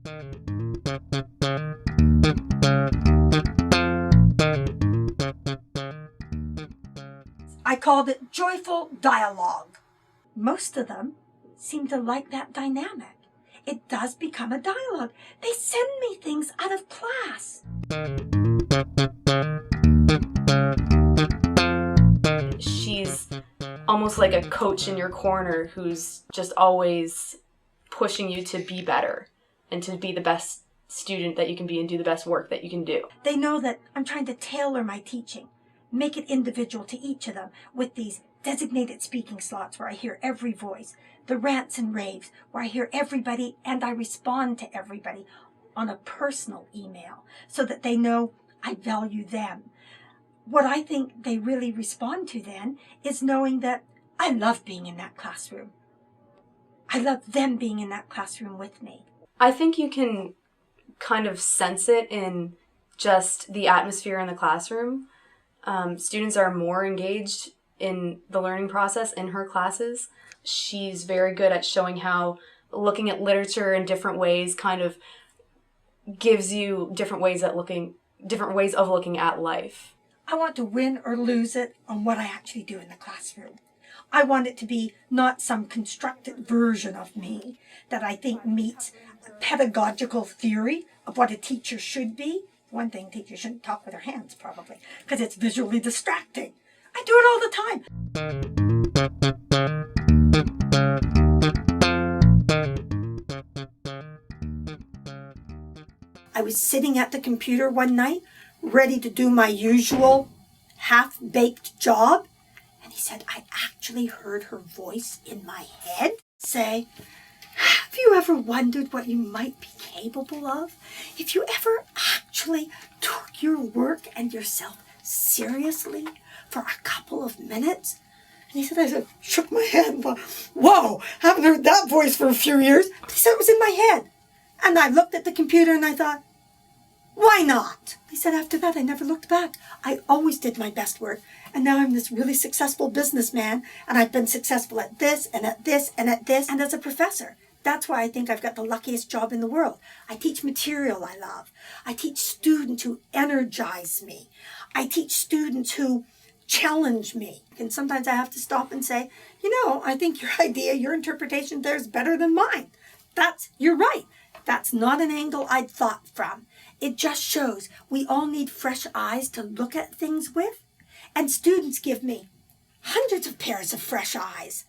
I called it joyful dialogue. Most of them seem to like that dynamic. It does become a dialogue. They send me things out of class. She's almost like a coach in your corner who's just always pushing you to be better and to be the best student that you can be and do the best work that you can do. They know that I'm trying to tailor my teaching, make it individual to each of them with these designated speaking slots where I hear every voice, the rants and raves where I hear everybody and I respond to everybody on a personal email so that they know I value them. What I think they really respond to then is knowing that I love being in that classroom. I love them being in that classroom with me. I think you can kind of sense it in just the atmosphere in the classroom. Students are more engaged in the learning process in her classes. She's very good at showing how looking at literature in different ways kind of gives you different ways of looking at life. I want to win or lose it on what I actually do in the classroom. I want it to be not some constructed version of me that I think meets a pedagogical theory of what a teacher should be. One thing, teachers shouldn't talk with their hands probably because it's visually distracting. I do it all the time. I was sitting at the computer one night, ready to do my usual half-baked job, and he said, I actually heard her voice in my head say, have you ever wondered what you might be capable of if you ever actually took your work and yourself seriously for a couple of minutes? And he said, I shook my head and thought, whoa, haven't heard that voice for a few years. But he said it was in my head. And I looked at the computer and I thought, why not? He said, after that, I never looked back. I always did my best work. And now I'm this really successful businessman. And I've been successful at this and at this and at this. And as a professor, that's why I think I've got the luckiest job in the world. I teach material I love. I teach students who energize me. I teach students who challenge me. And sometimes I have to stop and say, I think your idea, your interpretation there is better than mine. You're right. That's not an angle I'd thought from. It just shows we all need fresh eyes to look at things with. And students give me hundreds of pairs of fresh eyes.